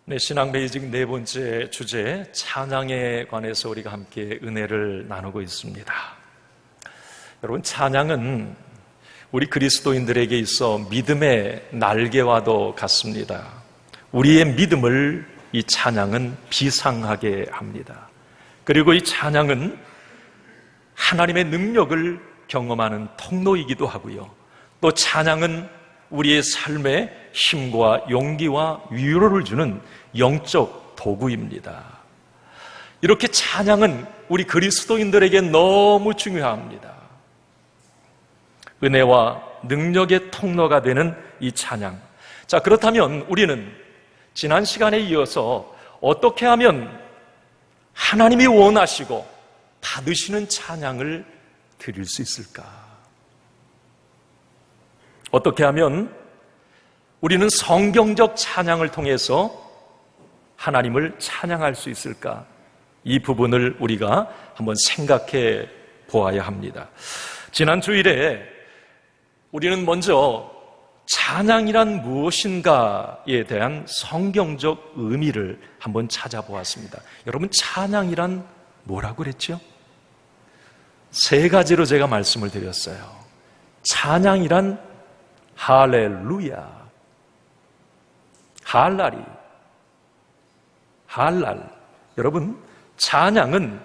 네, 신앙 베이직 네 번째 주제 찬양에 관해서 우리가 함께 은혜를 나누고 있습니다. 여러분, 찬양은 우리 그리스도인들에게 있어 믿음의 날개와도 같습니다. 우리의 믿음을 이 찬양은 비상하게 합니다. 그리고 이 찬양은 하나님의 능력을 경험하는 통로이기도 하고요. 또 찬양은 우리의 삶에 힘과 용기와 위로를 주는 영적 도구입니다. 이렇게 찬양은 우리 그리스도인들에게 너무 중요합니다. 은혜와 능력의 통로가 되는 이 찬양. 자, 그렇다면 우리는 지난 시간에 이어서 어떻게 하면 하나님이 원하시고 받으시는 찬양을 드릴 수 있을까? 어떻게 하면 우리는 성경적 찬양을 통해서 하나님을 찬양할 수 있을까? 이 부분을 우리가 한번 생각해 보아야 합니다. 지난 주일에 우리는 먼저 찬양이란 무엇인가에 대한 성경적 의미를 한번 찾아보았습니다. 여러분, 찬양이란 뭐라고 그랬죠? 세 가지로 제가 말씀을 드렸어요. 찬양이란 할렐루야, 할랄이, 할랄. 여러분, 찬양은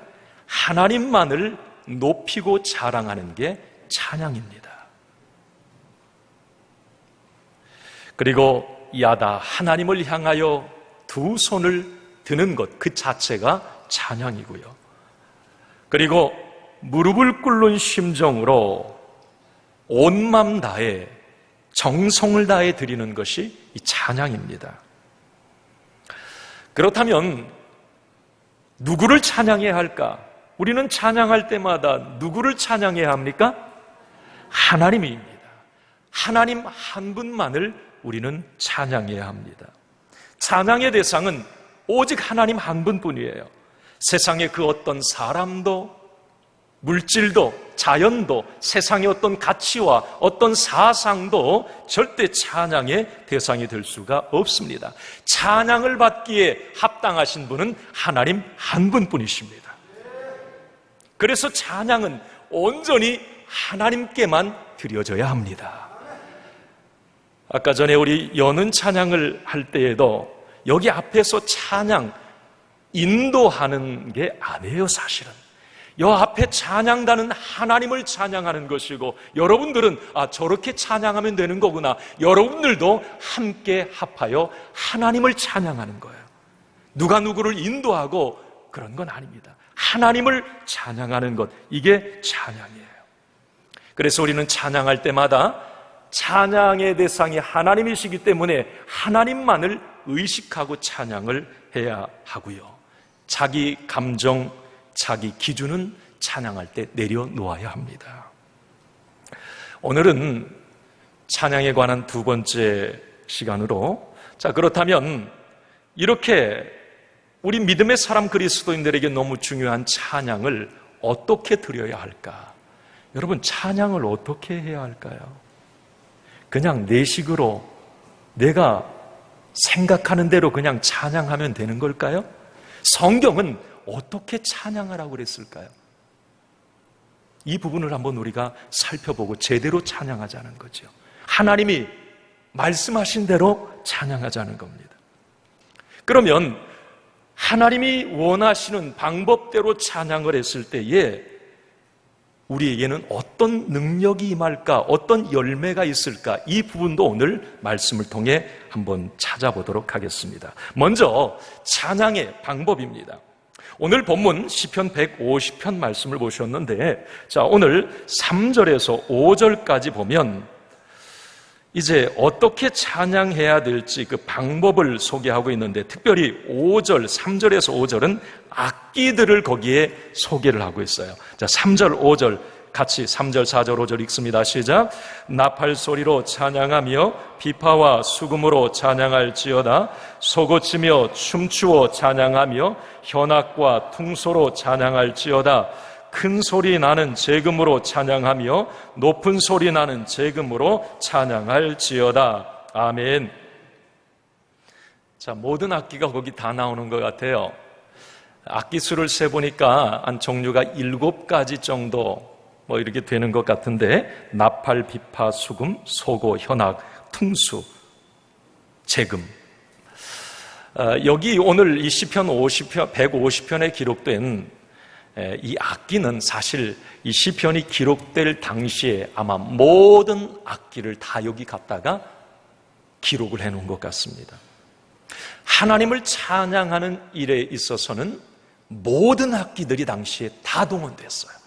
하나님만을 높이고 자랑하는 게 찬양입니다. 그리고 야다, 하나님을 향하여 두 손을 드는 것 그 자체가 찬양이고요. 그리고 무릎을 꿇는 심정으로 온 맘 다해 정성을 다해 드리는 것이 이 찬양입니다. 그렇다면 누구를 찬양해야 할까? 우리는 찬양할 때마다 누구를 찬양해야 합니까? 하나님입니다. 하나님 한 분만을 우리는 찬양해야 합니다. 찬양의 대상은 오직 하나님 한 분뿐이에요. 세상의 그 어떤 사람도, 물질도, 자연도, 세상의 어떤 가치와 어떤 사상도 절대 찬양의 대상이 될 수가 없습니다. 찬양을 받기에 합당하신 분은 하나님 한 분뿐이십니다. 그래서 찬양은 온전히 하나님께만 드려져야 합니다. 아까 전에 우리 여는 찬양을 할 때에도 여기 앞에서 찬양 인도하는 게 아니에요. 사실은 여 앞에 찬양단은 하나님을 찬양하는 것이고, 여러분들은 저렇게 찬양하면 되는 거구나, 여러분들도 함께 합하여 하나님을 찬양하는 거예요. 누가 누구를 인도하고 그런 건 아닙니다. 하나님을 찬양하는 것, 이게 찬양이에요. 그래서 우리는 찬양할 때마다 찬양의 대상이 하나님이시기 때문에 하나님만을 의식하고 찬양을 해야 하고요. 자기 감정, 자기 기준은 찬양할 때 내려놓아야 합니다. 오늘은 찬양에 관한 두 번째 시간으로, 자, 그렇다면 이렇게 우리 믿음의 사람 그리스도인들에게 너무 중요한 찬양을 어떻게 드려야 할까? 여러분, 찬양을 어떻게 해야 할까요? 그냥 내 식으로 내가 생각하는 대로 그냥 찬양하면 되는 걸까요? 성경은 어떻게 찬양하라고 그랬을까요? 이 부분을 한번 우리가 살펴보고 제대로 찬양하자는 거죠. 하나님이 말씀하신 대로 찬양하자는 겁니다. 그러면 하나님이 원하시는 방법대로 찬양을 했을 때에 우리에게는 어떤 능력이 임할까, 어떤 열매가 있을까, 이 부분도 오늘 말씀을 통해 한번 찾아보도록 하겠습니다. 먼저 찬양의 방법입니다. 오늘 본문 시편 150편 말씀을 보셨는데, 자, 오늘 3절에서 5절까지 보면 이제 어떻게 찬양해야 될지 그 방법을 소개하고 있는데, 특별히 5절, 3절에서 5절은 악기들을 거기에 소개를 하고 있어요. 자, 3절, 5절 같이 3절, 4절, 5절 읽습니다. 시작. 나팔 소리로 찬양하며 비파와 수금으로 찬양할지어다. 소고치며 춤추어 찬양하며 현악과 퉁소로 찬양할지어다. 큰 소리 나는 재금으로 찬양하며 높은 소리 나는 재금으로 찬양할지어다. 아멘. 자, 모든 악기가 거기 다 나오는 것 같아요. 악기 수를 세보니까 한 종류가 7가지 정도 뭐 이렇게 되는 것 같은데, 나팔, 비파, 수금, 소고, 현악, 퉁수, 재금. 여기 오늘 이 시편 150편에 기록된 이 악기는 사실 이 시편이 기록될 당시에 아마 모든 악기를 다 여기 갖다가 기록을 해놓은 것 같습니다. 하나님을 찬양하는 일에 있어서는 모든 악기들이 당시에 다 동원됐어요.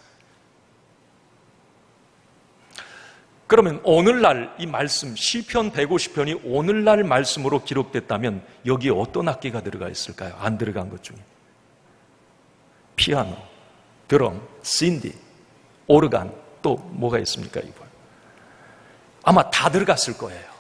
그러면 오늘날 이 말씀, 시편 150편이 오늘날 말씀으로 기록됐다면 여기에 어떤 악기가 들어가 있을까요? 안 들어간 것 중에 피아노, 드럼, 신디, 오르간, 또 뭐가 있습니까? 이번 아마 다 들어갔을 거예요.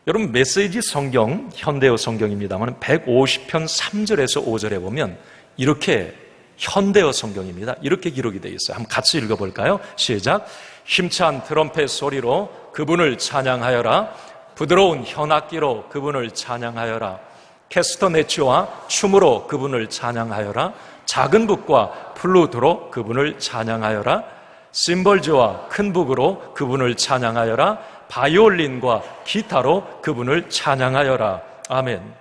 여러분, 메시지 성경, 현대어 성경입니다만 150편 3절에서 5절에 보면 이렇게, 현대어 성경입니다, 이렇게 기록이 되어 있어요. 한번 같이 읽어볼까요? 시작. 힘찬 트럼펫 소리로 그분을 찬양하여라. 부드러운 현악기로 그분을 찬양하여라. 캐스터네츠와 춤으로 그분을 찬양하여라. 작은 북과 플루트로 그분을 찬양하여라. 심벌즈와 큰 북으로 그분을 찬양하여라. 바이올린과 기타로 그분을 찬양하여라. 아멘.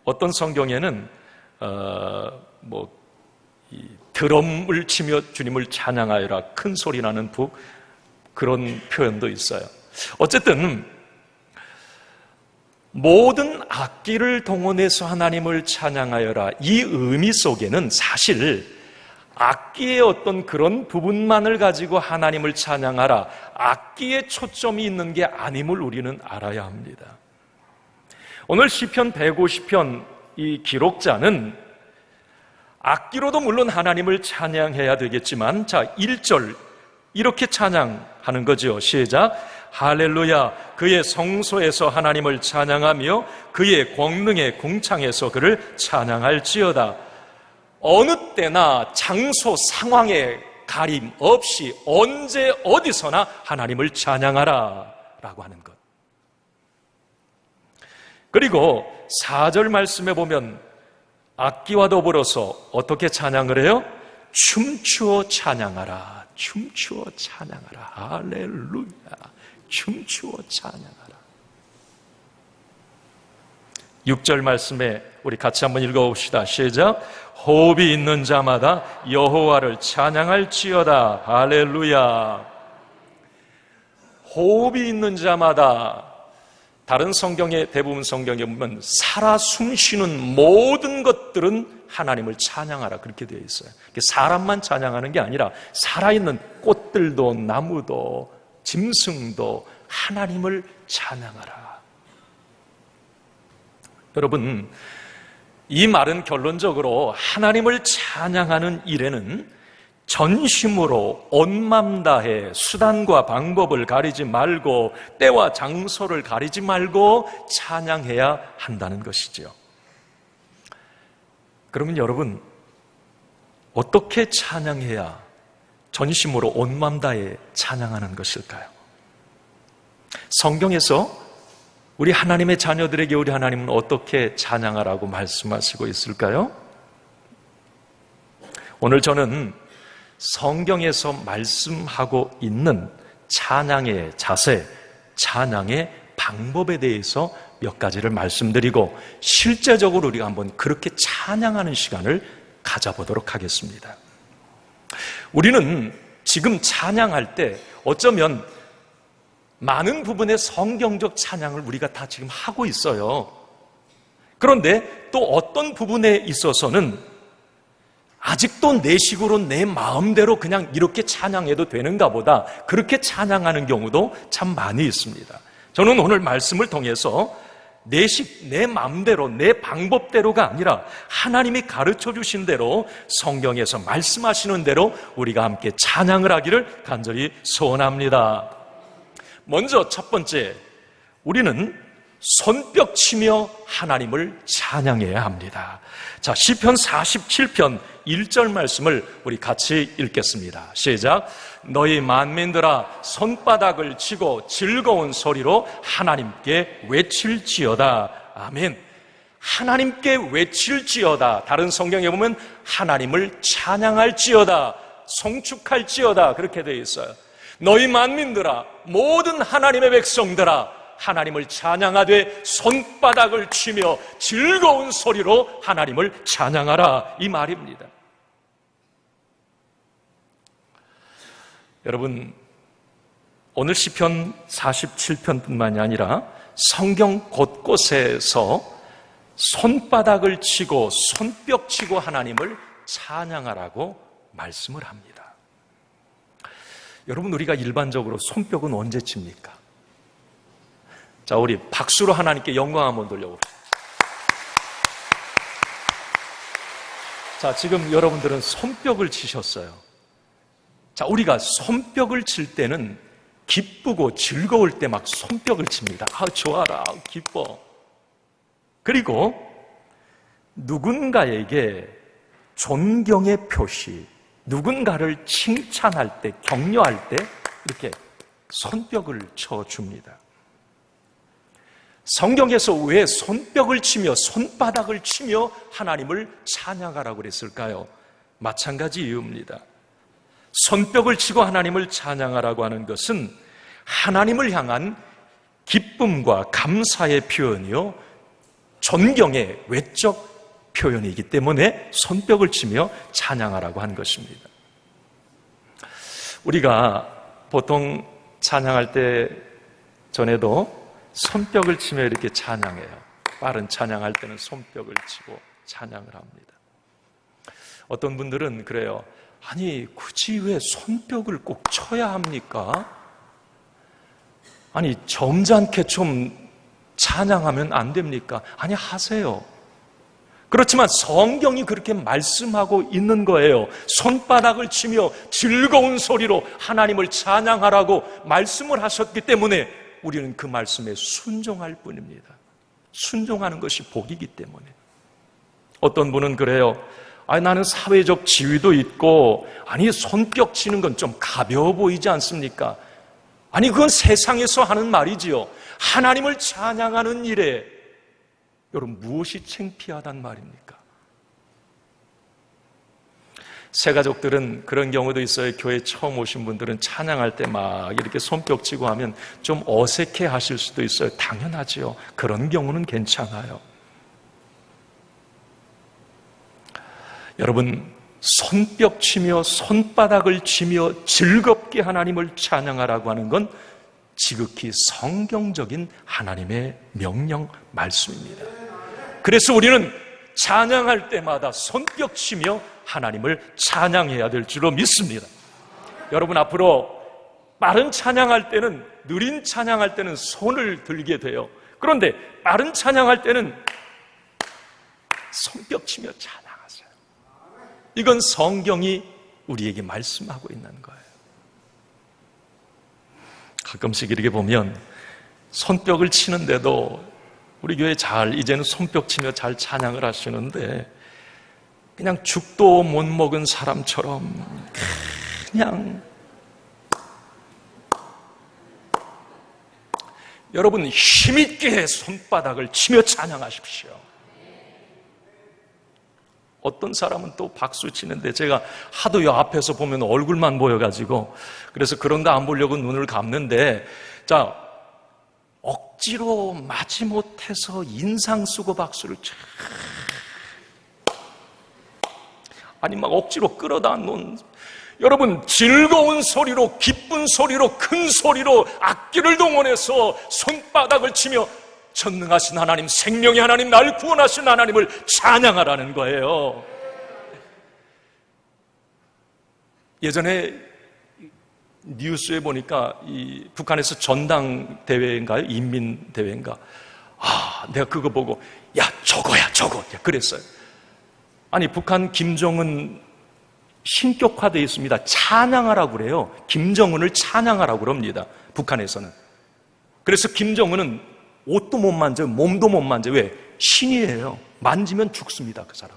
어떤 성경에는 드럼을 치며 주님을 찬양하여라, 큰 소리 나는 북, 그런 표현도 있어요. 어쨌든 모든 악기를 동원해서 하나님을 찬양하여라, 이 의미 속에는 사실 악기의 어떤 그런 부분만을 가지고 하나님을 찬양하라, 악기에 초점이 있는 게 아님을 우리는 알아야 합니다. 오늘 시편 150편 이 기록자는 악기로도 물론 하나님을 찬양해야 되겠지만, 자, 1절 이렇게 찬양하는 거죠. 시작. 할렐루야, 그의 성소에서 하나님을 찬양하며 그의 권능의 궁창에서 그를 찬양할지어다. 어느 때나 장소 상황에 가림 없이 언제 어디서나 하나님을 찬양하라 라고 하는 것. 그리고 4절 말씀에 보면 악기와 더불어서 어떻게 찬양을 해요? 춤추어 찬양하라. 춤추어 찬양하라. 할렐루야. 춤추어 찬양하라. 6절 말씀에 우리 같이 한번 읽어봅시다. 시작. 호흡이 있는 자마다 여호와를 찬양할지어다. 할렐루야. 호흡이 있는 자마다, 다른 성경에, 대부분 성경에 보면 살아 숨쉬는 모든 것들은 하나님을 찬양하라 그렇게 되어 있어요. 사람만 찬양하는 게 아니라 살아있는 꽃들도 나무도 짐승도 하나님을 찬양하라. 여러분, 이 말은 결론적으로 하나님을 찬양하는 일에는 전심으로 온 맘 다해 수단과 방법을 가리지 말고 때와 장소를 가리지 말고 찬양해야 한다는 것이죠. 그러면 여러분, 어떻게 찬양해야 전심으로 온 맘 다해 찬양하는 것일까요? 성경에서 우리 하나님의 자녀들에게 우리 하나님은 어떻게 찬양하라고 말씀하시고 있을까요? 오늘 저는 성경에서 말씀하고 있는 찬양의 자세, 찬양의 방법에 대해서 몇 가지를 말씀드리고 실제적으로 우리가 한번 그렇게 찬양하는 시간을 가져보도록 하겠습니다. 우리는 지금 찬양할 때 어쩌면 많은 부분의 성경적 찬양을 우리가 다 지금 하고 있어요. 그런데 또 어떤 부분에 있어서는 아직도 내 식으로 내 마음대로 그냥 이렇게 찬양해도 되는가 보다, 그렇게 찬양하는 경우도 참 많이 있습니다. 저는 오늘 말씀을 통해서 내 마음대로, 내 방법대로가 아니라 하나님이 가르쳐 주신 대로 성경에서 말씀하시는 대로 우리가 함께 찬양을 하기를 간절히 소원합니다. 먼저 첫 번째, 우리는 손뼉 치며 하나님을 찬양해야 합니다. 자, 시편 47편 1절 말씀을 우리 같이 읽겠습니다. 시작. 너희 만민들아 손바닥을 치고 즐거운 소리로 하나님께 외칠지어다. 아멘. 하나님께 외칠지어다. 다른 성경에 보면 하나님을 찬양할지어다, 송축할지어다, 그렇게 되어 있어요. 너희 만민들아, 모든 하나님의 백성들아, 하나님을 찬양하되 손바닥을 치며 즐거운 소리로 하나님을 찬양하라, 이 말입니다. 여러분, 오늘 시편 47편뿐만이 아니라 성경 곳곳에서 손바닥을 치고 손뼉 치고 하나님을 찬양하라고 말씀을 합니다. 여러분, 우리가 일반적으로 손뼉은 언제 칩니까? 자, 우리 박수로 하나님께 영광 한번 돌려봅시다. 자, 지금 여러분들은 손뼉을 치셨어요. 자, 우리가 손뼉을 칠 때는 기쁘고 즐거울 때 막 손뼉을 칩니다. 아, 좋아라, 기뻐. 그리고 누군가에게 존경의 표시, 누군가를 칭찬할 때, 격려할 때 이렇게 손뼉을 쳐줍니다. 성경에서 왜 손뼉을 치며 손바닥을 치며 하나님을 찬양하라고 그랬을까요? 마찬가지 이유입니다. 손뼉을 치고 하나님을 찬양하라고 하는 것은 하나님을 향한 기쁨과 감사의 표현이요, 존경의 외적 표현이기 때문에 손뼉을 치며 찬양하라고 한 것입니다. 우리가 보통 찬양할 때 전에도 손뼉을 치며 이렇게 찬양해요. 빠른 찬양할 때는 손뼉을 치고 찬양을 합니다. 어떤 분들은 그래요. 아니, 굳이 왜 손뼉을 꼭 쳐야 합니까? 아니, 점잖게 좀 찬양하면 안 됩니까? 아니, 하세요. 그렇지만 성경이 그렇게 말씀하고 있는 거예요. 손바닥을 치며 즐거운 소리로 하나님을 찬양하라고 말씀을 하셨기 때문에 우리는 그 말씀에 순종할 뿐입니다. 순종하는 것이 복이기 때문에. 어떤 분은 그래요. 아니, 나는 사회적 지위도 있고, 아니, 손뼉 치는 건 좀 가벼워 보이지 않습니까? 아니, 그건 세상에서 하는 말이지요. 하나님을 찬양하는 일에 여러분, 무엇이 창피하단 말입니까? 새가족들은 그런 경우도 있어요. 교회 처음 오신 분들은 찬양할 때 막 이렇게 손뼉 치고 하면 좀 어색해 하실 수도 있어요. 당연하지요. 그런 경우는 괜찮아요. 여러분, 손뼉 치며 손바닥을 치며 즐겁게 하나님을 찬양하라고 하는 건 지극히 성경적인 하나님의 명령 말씀입니다. 그래서 우리는 찬양할 때마다 손뼉 치며 하나님을 찬양해야 될 줄로 믿습니다. 여러분, 앞으로 빠른 찬양할 때는, 느린 찬양할 때는 손을 들게 돼요. 그런데 빠른 찬양할 때는 손뼉 치며 찬양하세요. 이건 성경이 우리에게 말씀하고 있는 거예요. 가끔씩 이렇게 보면 손뼉을 치는데도 우리 교회 이제는 손뼉 치며 잘 찬양을 하시는데 그냥 죽도 못 먹은 사람처럼 그냥, 여러분, 힘있게 손바닥을 치며 찬양하십시오. 어떤 사람은 또 박수 치는데 제가 하도 요 앞에서 보면 얼굴만 보여가지고 그래서 그런 거 안 보려고 눈을 감는데, 자, 억지로 마지못해서 인상 쓰고 박수를 쳐. 아니, 막 억지로 끌어다 놓은. 여러분, 즐거운 소리로, 기쁜 소리로, 큰 소리로 악기를 동원해서 손바닥을 치며 전능하신 하나님, 생명의 하나님, 날 구원하신 하나님을 찬양하라는 거예요. 예전에 뉴스에 보니까 이 북한에서 전당대회인가요? 인민대회인가? 내가 그거 보고 야, 저거야, 저거. 그랬어요. 아니, 북한 김정은 신격화되어 있습니다. 찬양하라고 그래요. 김정은을 찬양하라고 그럽니다. 북한에서는. 그래서 김정은은 옷도 못 만져요. 몸도 못 만져요. 왜? 신이에요. 만지면 죽습니다, 그 사람.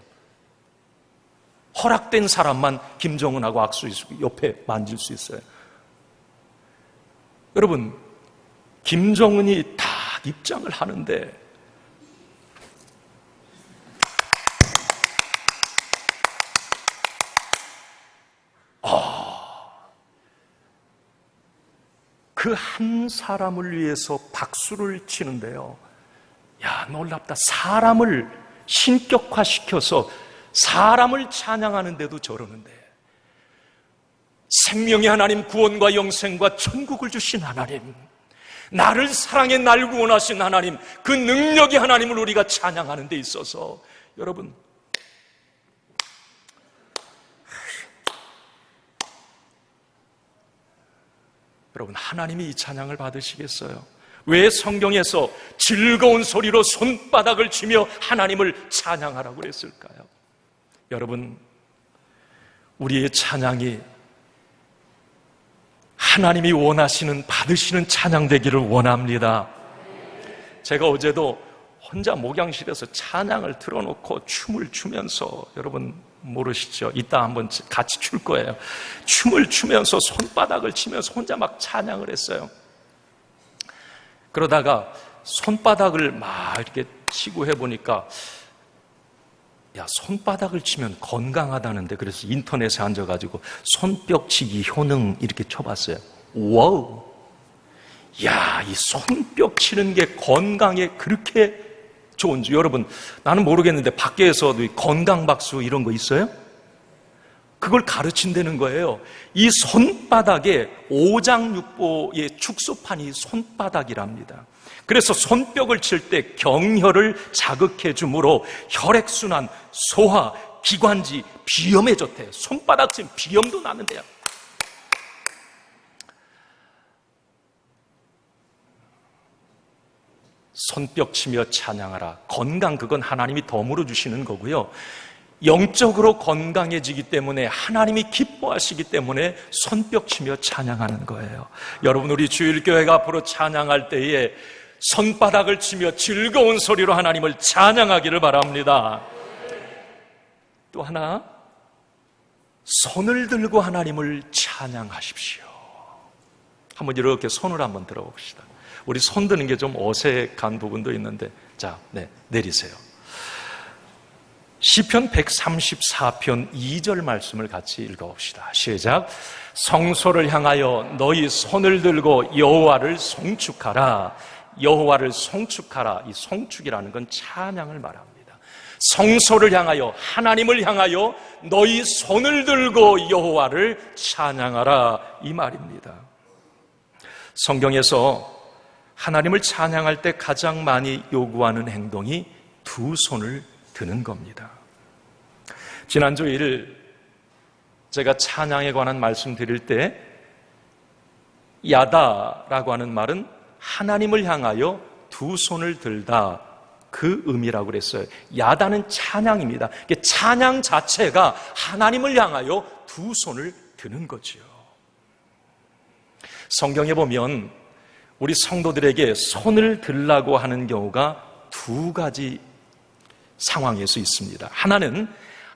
허락된 사람만 김정은하고 악수 옆에 만질 수 있어요. 여러분, 김정은이 딱 입장을 하는데 그 한 사람을 위해서 박수를 치는데요. 야, 놀랍다. 사람을 신격화시켜서 사람을 찬양하는데도 저러는데, 생명의 하나님, 구원과 영생과 천국을 주신 하나님, 나를 사랑해 날 구원하신 하나님, 그 능력의 하나님을 우리가 찬양하는 데 있어서 여러분, 하나님이 이 찬양을 받으시겠어요? 왜 성경에서 즐거운 소리로 손바닥을 치며 하나님을 찬양하라고 그랬을까요? 여러분, 우리의 찬양이 하나님이 원하시는, 받으시는 찬양 되기를 원합니다. 제가 어제도 혼자 목양실에서 찬양을 틀어놓고 춤을 추면서, 여러분 모르시죠? 이따 한번 같이 출 거예요. 춤을 추면서 손바닥을 치면서 혼자 막 찬양을 했어요. 그러다가 손바닥을 막 이렇게 치고 해보니까, 야, 손바닥을 치면 건강하다는데, 그래서 인터넷에 앉아가지고 손뼉치기 효능 이렇게 쳐봤어요. 와우! 야, 이 손뼉 치는 게 건강에 그렇게 좋은지. 여러분, 나는 모르겠는데 밖에서도 건강박수 이런 거 있어요? 그걸 가르친다는 거예요. 이 손바닥에 오장육부의 축소판이 손바닥이랍니다. 그래서 손뼉을 칠 때 경혈을 자극해 주므로 혈액순환, 소화, 기관지, 비염에 좋대요. 손바닥 치면 비염도 나는데요. 손뼉 치며 찬양하라. 건강, 그건 하나님이 덤으로 주시는 거고요. 영적으로 건강해지기 때문에, 하나님이 기뻐하시기 때문에 손뼉 치며 찬양하는 거예요. 여러분, 우리 주일교회가 앞으로 찬양할 때에 손바닥을 치며 즐거운 소리로 하나님을 찬양하기를 바랍니다. 또 하나, 손을 들고 하나님을 찬양하십시오. 한번 이렇게 손을 한번 들어봅시다. 우리 손 드는 게 좀 어색한 부분도 있는데, 자, 내리세요. 시편 134편 2절 말씀을 같이 읽어봅시다. 시작. 성소를 향하여 너희 손을 들고 여호와를 송축하라. 여호와를 송축하라. 이 송축이라는 건 찬양을 말합니다. 성소를 향하여, 하나님을 향하여 너희 손을 들고 여호와를 찬양하라, 이 말입니다. 성경에서 하나님을 찬양할 때 가장 많이 요구하는 행동이 두 손을 드는 겁니다. 지난주 1일 제가 찬양에 관한 말씀 드릴 때, 야다라고 하는 말은 하나님을 향하여 두 손을 들다, 그 의미라고 그랬어요. 야다는 찬양입니다. 찬양 자체가 하나님을 향하여 두 손을 드는 거지요. 성경에 보면 우리 성도들에게 손을 들라고 하는 경우가 두 가지 상황에서 있습니다. 하나는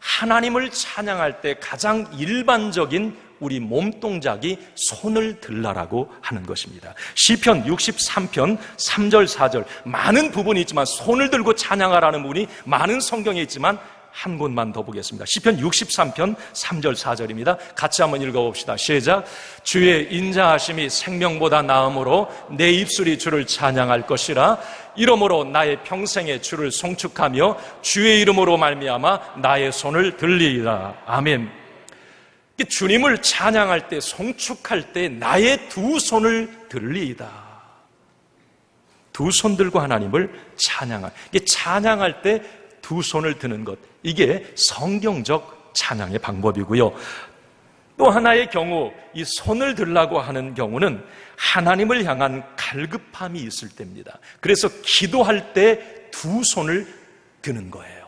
하나님을 찬양할 때 가장 일반적인 우리 몸동작이 손을 들라라고 하는 것입니다. 시편 63편 3절 4절, 많은 부분이 있지만 손을 들고 찬양하라는 부분이 많은 성경에 있지만 한 곳만 더 보겠습니다. 시편 63편 3절 4절입니다. 같이 한번 읽어봅시다. 시작. 주의 인자하심이 생명보다 나음으로 내 입술이 주를 찬양할 것이라. 이러므로 나의 평생에 주를 송축하며 주의 이름으로 말미암아 나의 손을 들리리라. 아멘. 주님을 찬양할 때, 송축할 때 나의 두 손을 들리이다. 두 손 들고 하나님을 찬양할 때 두 손을 드는 것, 이게 성경적 찬양의 방법이고요. 또 하나의 경우, 이 손을 들라고 하는 경우는 하나님을 향한 갈급함이 있을 때입니다. 그래서 기도할 때 두 손을 드는 거예요.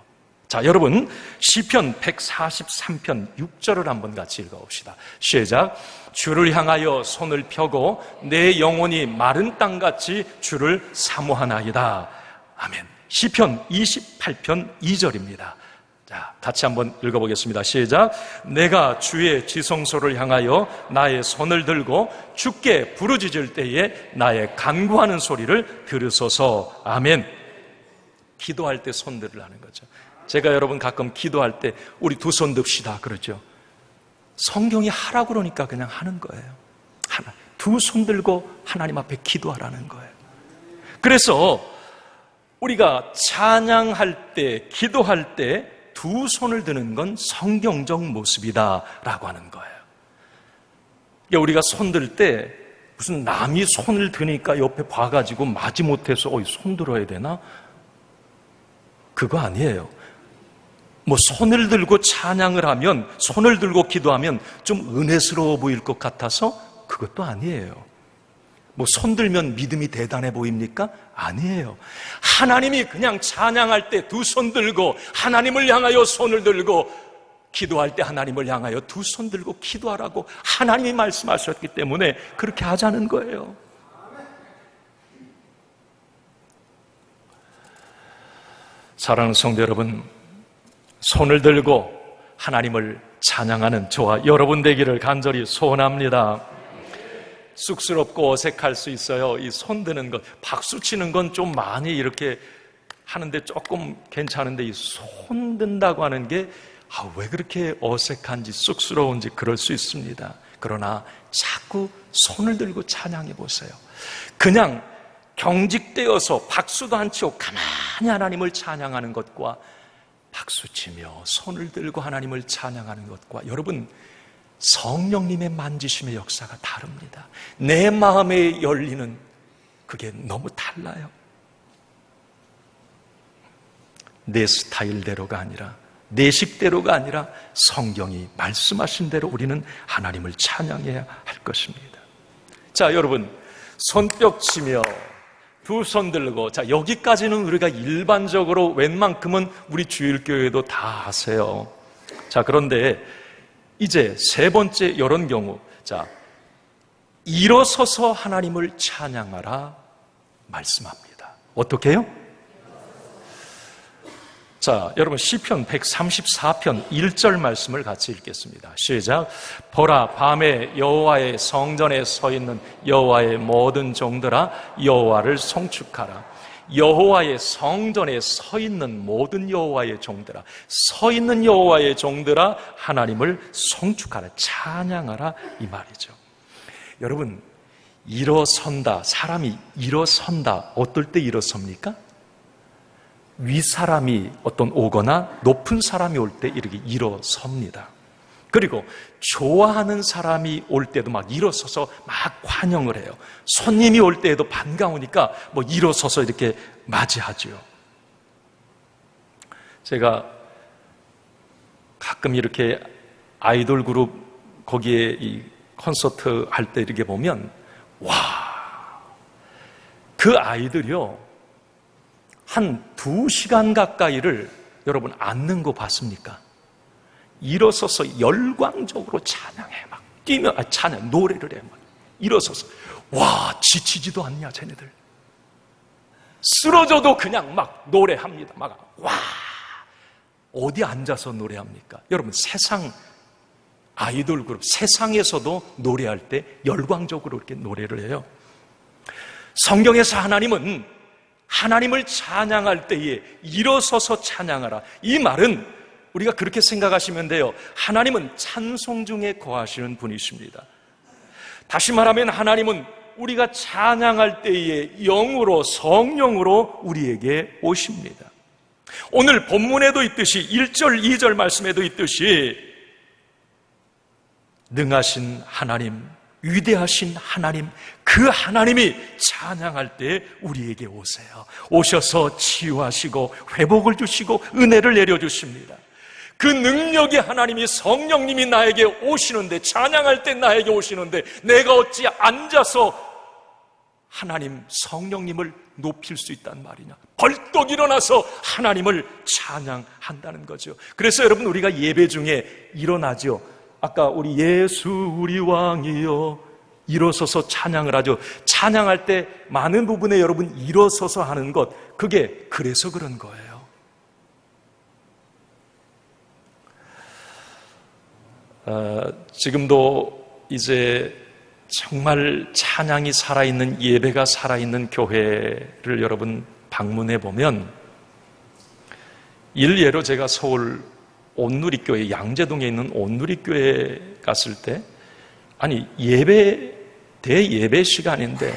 자, 여러분 시편 143편 6절을 한번 같이 읽어봅시다. 시작. 주를 향하여 손을 펴고 내 영혼이 마른 땅같이 주를 사모하나이다. 아멘. 시편 28편 2절입니다. 자, 같이 한번 읽어보겠습니다. 시작. 내가 주의 지성소를 향하여 나의 손을 들고 주께 부르짖을 때에 나의 간구하는 소리를 들으소서. 아멘. 기도할 때 손들을 하는 거죠. 제가 여러분 가끔 기도할 때 우리 두 손 듭시다 그러죠. 성경이 하라고 그러니까 그냥 하는 거예요. 두 손 들고 하나님 앞에 기도하라는 거예요. 그래서 우리가 찬양할 때, 기도할 때 두 손을 드는 건 성경적 모습이다라고 하는 거예요. 우리가 손 들 때 무슨 남이 손을 드니까 옆에 봐가지고 마지못해서 손 들어야 되나? 그거 아니에요. 뭐 손을 들고 찬양을 하면, 손을 들고 기도하면 좀 은혜스러워 보일 것 같아서 그것도 아니에요. 뭐 손 들면 믿음이 대단해 보입니까? 아니에요. 하나님이 그냥 찬양할 때 두 손 들고 하나님을 향하여 손을 들고 기도할 때 하나님을 향하여 두 손 들고 기도하라고 하나님이 말씀하셨기 때문에 그렇게 하자는 거예요. 사랑하는 성도 여러분, 손을 들고 하나님을 찬양하는 저와 여러분 되기를 간절히 소원합니다. 쑥스럽고 어색할 수 있어요. 이 손 드는 것, 박수 치는 건 좀 많이 이렇게 하는데 조금 괜찮은데 이 손 든다고 하는 게 왜 그렇게 어색한지 쑥스러운지 그럴 수 있습니다. 그러나 자꾸 손을 들고 찬양해 보세요. 그냥 경직되어서 박수도 안 치고 가만히 하나님을 찬양하는 것과 박수치며 손을 들고 하나님을 찬양하는 것과 여러분 성령님의 만지심의 역사가 다릅니다. 내 마음에 열리는 그게 너무 달라요. 내 스타일대로가 아니라 내 식대로가 아니라 성경이 말씀하신 대로 우리는 하나님을 찬양해야 할 것입니다. 자, 여러분 손뼉 치며 두 손 들고, 자, 여기까지는 우리가 일반적으로 웬만큼은 우리 주일교회도 다 하세요. 자, 그런데 이제 세 번째 이런 경우, 자, 일어서서 하나님을 찬양하라 말씀합니다. 어떻게 해요? 자, 여러분 시편 134편 1절 말씀을 같이 읽겠습니다. 시작. 보라, 밤에 여호와의 성전에 서 있는 여호와의 모든 종들아 여호와를 송축하라. 여호와의 성전에 서 있는 모든 여호와의 종들아, 서 있는 여호와의 종들아 하나님을 송축하라, 찬양하라 이 말이죠. 여러분, 일어선다, 사람이 일어선다, 어떨 때 일어섭니까? 윗사람이 어떤 오거나 높은 사람이 올 때 이렇게 일어섭니다. 그리고 좋아하는 사람이 올 때도 막 일어서서 막 환영을 해요. 손님이 올 때에도 반가우니까 뭐 일어서서 이렇게 맞이하죠. 제가 가끔 이렇게 아이돌 그룹 거기에 이 콘서트 할 때 이렇게 보면 와, 그 아이들이요 한 2시간 가까이를 여러분 앉는 거 봤습니까? 일어서서 열광적으로 찬양해. 막 뛰며, 찬양, 노래를 해. 막 일어서서. 와, 지치지도 않냐, 쟤네들. 쓰러져도 그냥 막 노래합니다. 막, 와. 어디 앉아서 노래합니까? 여러분, 세상 아이돌 그룹, 세상에서도 노래할 때 열광적으로 이렇게 노래를 해요. 성경에서 하나님은 하나님을 찬양할 때에 일어서서 찬양하라. 이 말은 우리가 그렇게 생각하시면 돼요. 하나님은 찬송 중에 거하시는 분이십니다. 다시 말하면 하나님은 우리가 찬양할 때에 영으로, 성령으로 우리에게 오십니다. 오늘 본문에도 있듯이 1절, 2절 말씀에도 있듯이 능하신 하나님, 위대하신 하나님, 그 하나님이 찬양할 때 우리에게 오세요. 오셔서 치유하시고 회복을 주시고 은혜를 내려주십니다. 그 능력의 하나님이, 성령님이 나에게 오시는데, 찬양할 때 나에게 오시는데 내가 어찌 앉아서 하나님 성령님을 높일 수 있단 말이냐? 벌떡 일어나서 하나님을 찬양한다는 거죠. 그래서 여러분, 우리가 예배 중에 일어나죠. 아까 우리 예수 우리 왕이여 일어서서 찬양을 하죠. 찬양할 때 많은 부분에 여러분 일어서서 하는 것, 그게 그래서 그런 거예요. 지금도 이제 정말 찬양이 살아있는, 예배가 살아있는 교회를 여러분 방문해 보면, 일례로 제가 서울 온누리교회, 양재동에 있는 온누리교회 갔을 때, 아니 대예배 시간인데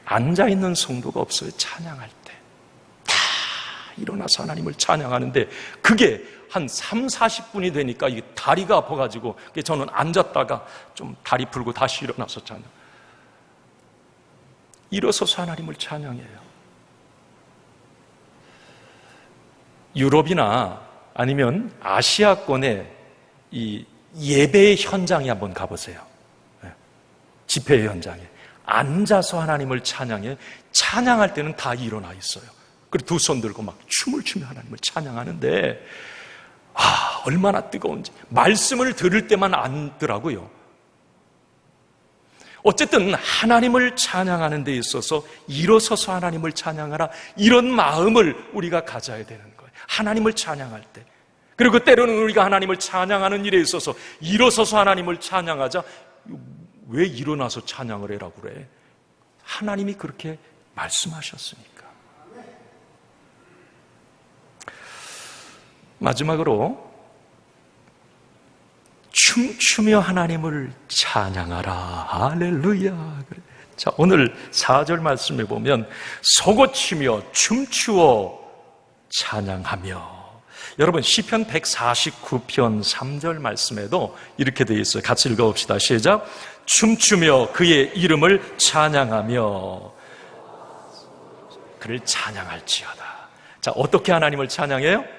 앉아있는 성도가 없어요. 찬양할 때 다 일어나서 하나님을 찬양하는데, 그게 한 3, 40분이 되니까 이게 다리가 아파가지고 저는 앉았다가 좀 다리 풀고 다시 일어나서 찬양. 일어서서 하나님을 찬양해요. 유럽이나 아니면 아시아권의 이 예배의 현장에 한번 가보세요. 집회 현장에 앉아서 하나님을 찬양해. 찬양할 때는 다 일어나 있어요. 그리고 두 손 들고 막 춤을 추며 하나님을 찬양하는데, 얼마나 뜨거운지. 말씀을 들을 때만 앉더라고요. 어쨌든 하나님을 찬양하는 데 있어서 일어서서 하나님을 찬양하라, 이런 마음을 우리가 가져야 되는 거예요. 하나님을 찬양할 때. 그리고 때로는 우리가 하나님을 찬양하는 일에 있어서 일어서서 하나님을 찬양하자. 왜 일어나서 찬양을 해라고 그래? 하나님이 그렇게 말씀하셨으니까. 마지막으로 춤추며 하나님을 찬양하라. 할렐루야. 자, 오늘 4절 말씀에 보면 소고치며 춤추어 찬양하며. 여러분, 시편 149편 3절 말씀에도 이렇게 되어 있어요. 같이 읽어봅시다. 시작. 춤추며 그의 이름을 찬양하며 그를 찬양할지어다. 자, 어떻게 하나님을 찬양해요?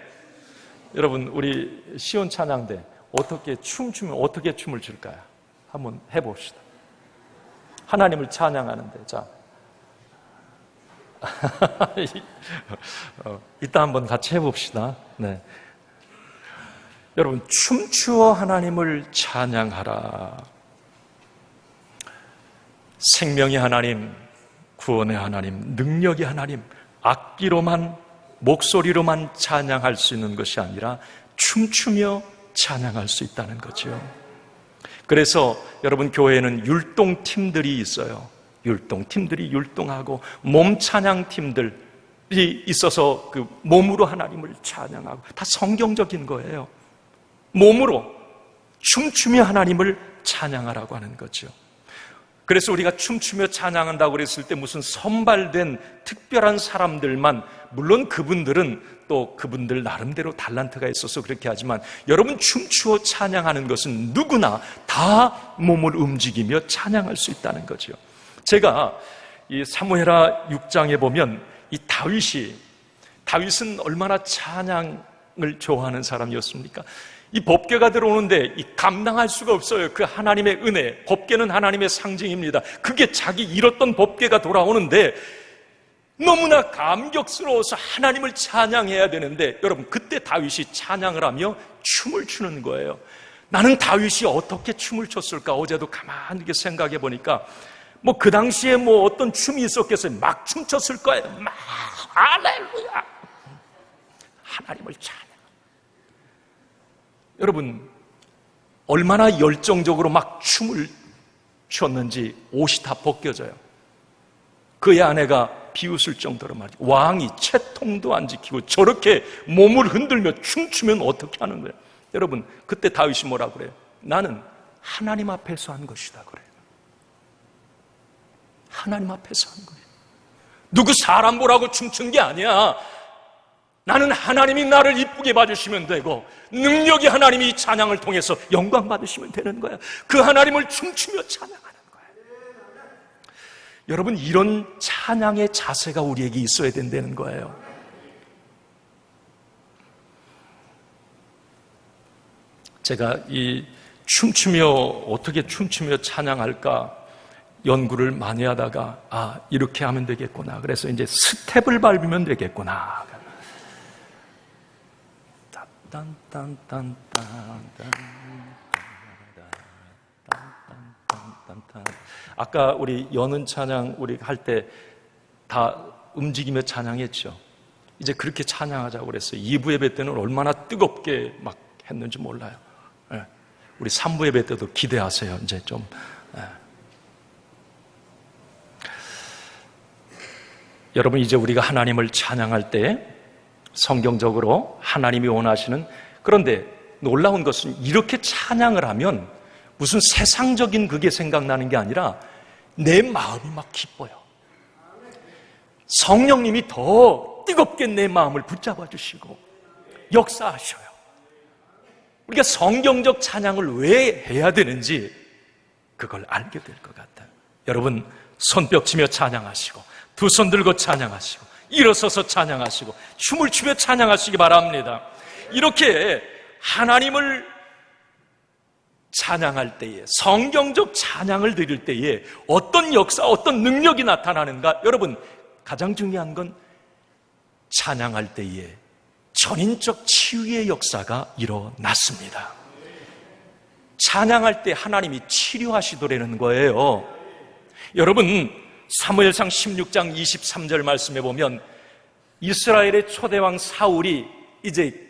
여러분, 우리 시온 찬양대 어떻게 춤추면 어떻게 춤을 출까요? 한번 해봅시다. 하나님을 찬양하는데, 자, 이따 한번 같이 해봅시다. 네. 여러분, 춤추어 하나님을 찬양하라. 생명의 하나님, 구원의 하나님, 능력의 하나님, 악기로만, 목소리로만 찬양할 수 있는 것이 아니라 춤추며 찬양할 수 있다는 거죠. 그래서 여러분, 교회에는 율동팀들이 있어요. 율동팀들이 율동하고 몸 찬양팀들이 있어서 그 몸으로 하나님을 찬양하고, 다 성경적인 거예요. 몸으로 춤추며 하나님을 찬양하라고 하는 거죠. 그래서 우리가 춤추며 찬양한다고 그랬을 때 무슨 선발된 특별한 사람들만, 물론 그분들은 또 그분들 나름대로 달란트가 있어서 그렇게 하지만, 여러분, 춤추어 찬양하는 것은 누구나 다 몸을 움직이며 찬양할 수 있다는 거죠. 제가 이 사무엘하 6장에 보면 이 다윗은 얼마나 찬양을 좋아하는 사람이었습니까? 이 법궤가 들어오는데 이 감당할 수가 없어요. 그 하나님의 은혜, 법궤는 하나님의 상징입니다. 그게 자기 잃었던 법궤가 돌아오는데 너무나 감격스러워서 하나님을 찬양해야 되는데, 여러분, 그때 다윗이 찬양을 하며 춤을 추는 거예요. 나는 다윗이 어떻게 춤을 췄을까? 어제도 가만히 이렇게 생각해 보니까 그 당시에 어떤 춤이 있었겠어요? 막 춤췄을 거예요. 막 할렐루야, 하나님을 찬양. 여러분, 얼마나 열정적으로 막 춤을 췄는지 옷이 다 벗겨져요. 그의 아내가 비웃을 정도로 말이죠. 왕이 채통도 안 지키고 저렇게 몸을 흔들며 춤추면 어떻게 하는 거예요? 여러분, 그때 다윗이 뭐라고 그래요? 나는 하나님 앞에서 한 것이다 그래요. 하나님 앞에서 한 거예요. 누구 사람 보라고 춤춘 게 아니야. 나는 하나님이 나를 이쁘게 봐주시면 되고, 능력이 하나님이 이 찬양을 통해서 영광 받으시면 되는 거야. 그 하나님을 춤추며 찬양하는 거야. 여러분, 이런 찬양의 자세가 우리에게 있어야 된다는 거예요. 제가 이 춤추며, 어떻게 춤추며 찬양할까, 연구를 많이 하다가 이렇게 하면 되겠구나. 그래서 이제 스텝을 밟으면 되겠구나. 아까 우리 여는 찬양 우리 할 때 다 움직이며 찬양했죠. 이제 그렇게 찬양하자고 그랬어요. 2부 예배 때는 얼마나 뜨겁게 막 했는지 몰라요. 우리 3부 예배 때도 기대하세요. 이제 좀. 여러분, 이제 우리가 하나님을 찬양할 때 성경적으로 하나님이 원하시는, 그런데 놀라운 것은 이렇게 찬양을 하면 무슨 세상적인 그게 생각나는 게 아니라 내 마음이 막 기뻐요. 성령님이 더 뜨겁게 내 마음을 붙잡아 주시고 역사하셔요. 우리가 성경적 찬양을 왜 해야 되는지 그걸 알게 될 것 같아요. 여러분, 손뼉 치며 찬양하시고 두 손 들고 찬양하시고 일어서서 찬양하시고 춤을 추며 찬양하시기 바랍니다. 이렇게 하나님을 찬양할 때에, 성경적 찬양을 드릴 때에 어떤 역사, 어떤 능력이 나타나는가? 여러분, 가장 중요한 건 찬양할 때에 전인적 치유의 역사가 일어났습니다. 찬양할 때 하나님이 치료하시더라는 거예요. 여러분, 사무엘상 16장 23절 말씀에 보면 이스라엘의 초대왕 사울이 이제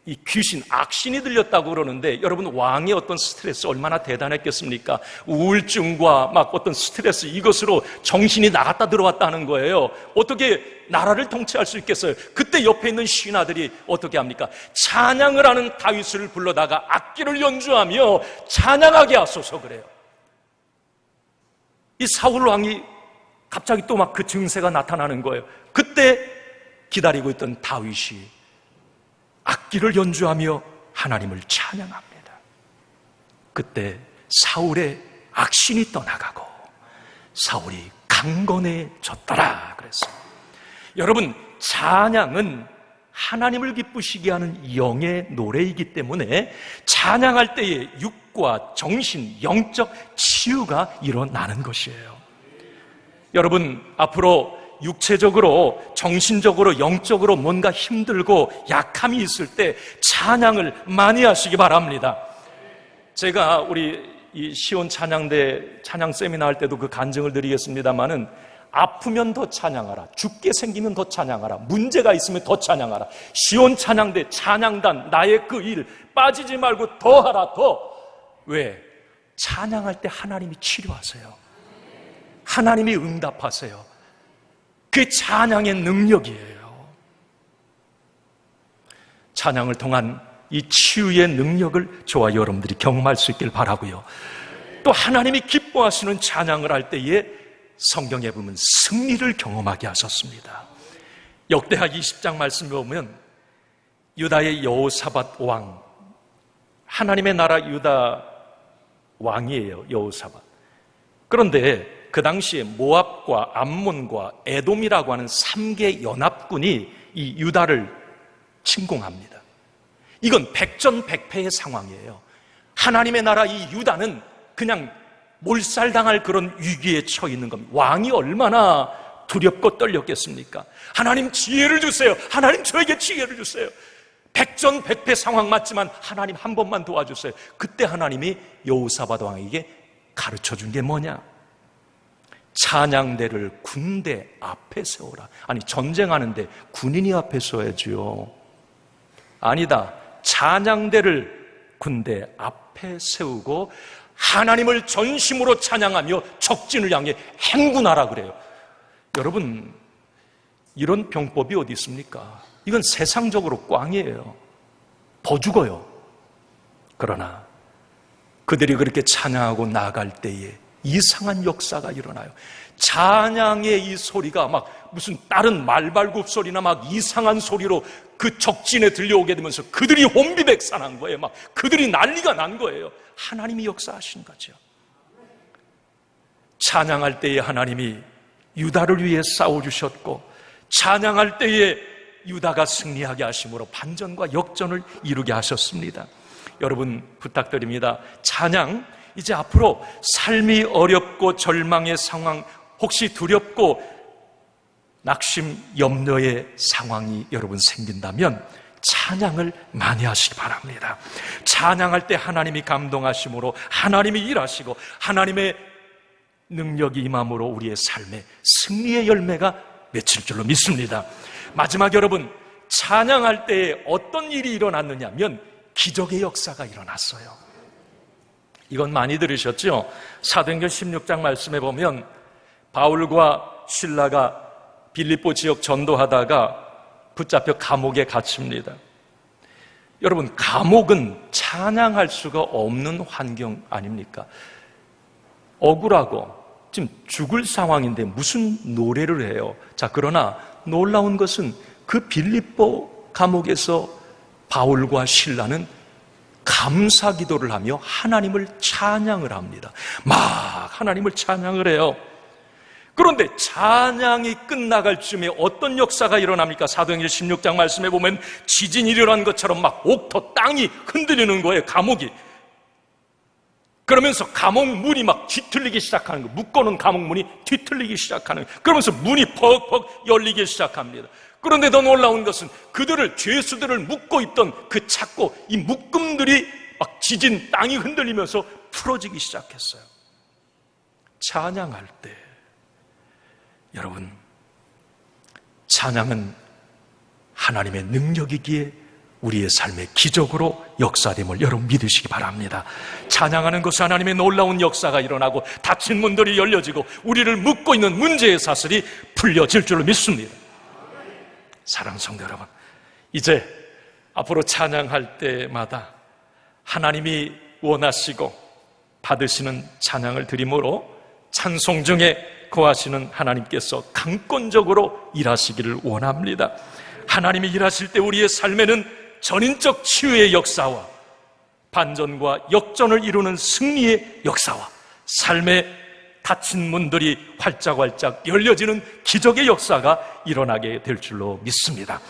이 귀신, 악신이 들렸다고 그러는데, 여러분, 왕의 어떤 스트레스 얼마나 대단했겠습니까? 우울증과 막 어떤 스트레스, 이것으로 정신이 나갔다 들어왔다 하는 거예요. 어떻게 나라를 통치할 수 있겠어요? 그때 옆에 있는 신하들이 어떻게 합니까? 찬양을 하는 다윗을 불러다가 악기를 연주하며 찬양하게 하소서 그래요. 이 사울 왕이 갑자기 또 막 그 증세가 나타나는 거예요. 그때 기다리고 있던 다윗이 악기를 연주하며 하나님을 찬양합니다. 그때 사울의 악신이 떠나가고 사울이 강건해졌더라 그랬어요. 여러분, 찬양은 하나님을 기쁘시게 하는 영의 노래이기 때문에 찬양할 때에 육과 정신, 영적 치유가 일어나는 것이에요. 여러분, 앞으로 육체적으로, 정신적으로, 영적으로 뭔가 힘들고 약함이 있을 때 찬양을 많이 하시기 바랍니다. 제가 우리 이 시온 찬양대 찬양 세미나 할 때도 그 간증을 드리겠습니다만은, 아프면 더 찬양하라, 죽게 생기면 더 찬양하라, 문제가 있으면 더 찬양하라, 시온 찬양대 찬양단 나의 그 일 빠지지 말고 더 하라, 더. 왜? 찬양할 때 하나님이 치료하세요. 하나님이 응답하세요. 그게 찬양의 능력이에요. 찬양을 통한 이 치유의 능력을 저와 여러분들이 경험할 수 있길 바라고요. 또 하나님이 기뻐하시는 찬양을 할 때에 성경에 보면 승리를 경험하게 하셨습니다. 역대하 20장 말씀에 보면 유다의 여호사밧 왕, 하나님의 나라 유다 왕이에요, 여호사밧. 그런데 그 당시에 모압과 암몬과 에돔이라고 하는 3개 연합군이 이 유다를 침공합니다. 이건 백전백패의 상황이에요. 하나님의 나라 이 유다는 그냥 몰살당할 그런 위기에 처해 있는 겁니다. 왕이 얼마나 두렵고 떨렸겠습니까? 하나님 지혜를 주세요. 하나님 저에게 지혜를 주세요. 백전백패 상황 맞지만 하나님 한 번만 도와주세요. 그때 하나님이 여호사밧 왕에게 가르쳐준 게 뭐냐? 찬양대를 군대 앞에 세워라. 아니, 전쟁하는데 군인이 앞에 서야지요. 아니다. 찬양대를 군대 앞에 세우고 하나님을 전심으로 찬양하며 적진을 향해 행군하라 그래요. 여러분, 이런 병법이 어디 있습니까? 이건 세상적으로 꽝이에요. 더 죽어요. 그러나 그들이 그렇게 찬양하고 나아갈 때에 이상한 역사가 일어나요. 찬양의 이 소리가 막 무슨 다른 말발굽 소리나 막 이상한 소리로 그 적진에 들려오게 되면서 그들이 혼비백산한 거예요. 막 그들이 난리가 난 거예요. 하나님이 역사하신 거죠. 찬양할 때에 하나님이 유다를 위해 싸워주셨고, 찬양할 때에 유다가 승리하게 하심으로 반전과 역전을 이루게 하셨습니다. 여러분, 부탁드립니다. 찬양, 이제 앞으로 삶이 어렵고 절망의 상황, 혹시 두렵고 낙심, 염려의 상황이 여러분 생긴다면 찬양을 많이 하시기 바랍니다. 찬양할 때 하나님이 감동하심으로 하나님이 일하시고 하나님의 능력이 임함으로 우리의 삶에 승리의 열매가 맺힐 줄로 믿습니다. 마지막 여러분, 찬양할 때에 어떤 일이 일어났느냐면 기적의 역사가 일어났어요. 이건 많이 들으셨죠? 사도행전 16장 말씀에 보면 바울과 실라가 빌립보 지역 전도하다가 붙잡혀 감옥에 갇힙니다. 여러분, 감옥은 찬양할 수가 없는 환경 아닙니까? 억울하고 지금 죽을 상황인데 무슨 노래를 해요? 자, 그러나 놀라운 것은 그 빌립보 감옥에서 바울과 실라는 감사 기도를 하며 하나님을 찬양을 합니다. 막 하나님을 찬양을 해요. 그런데 찬양이 끝나갈 쯤에 어떤 역사가 일어납니까? 사도행전 16장 말씀에 보면 지진이 일어난 것처럼 막 옥토 땅이 흔들리는 거예요, 감옥이. 그러면서 감옥 문이 막 뒤틀리기 시작하는 거예요. 묶어놓은 감옥 문이 뒤틀리기 시작하는 거예요. 그러면서 문이 퍽퍽 열리기 시작합니다. 그런데 더 놀라운 것은 그들을, 죄수들을 묶고 있던 그 찾고 이 묶음들이 막 지진, 땅이 흔들리면서 풀어지기 시작했어요. 찬양할 때 여러분, 찬양은 하나님의 능력이기에 우리의 삶의 기적으로 역사됨을 여러분 믿으시기 바랍니다. 찬양하는 것은 하나님의 놀라운 역사가 일어나고 닫힌 문들이 열려지고 우리를 묶고 있는 문제의 사슬이 풀려질 줄로 믿습니다. 사랑하는 성도 여러분, 이제 앞으로 찬양할 때마다 하나님이 원하시고 받으시는 찬양을 드림으로 찬송 중에 거하시는 하나님께서 강권적으로 일하시기를 원합니다. 하나님이 일하실 때 우리의 삶에는 전인적 치유의 역사와 반전과 역전을 이루는 승리의 역사와 삶의 닫힌 문들이 활짝활짝 열려지는 기적의 역사가 일어나게 될 줄로 믿습니다.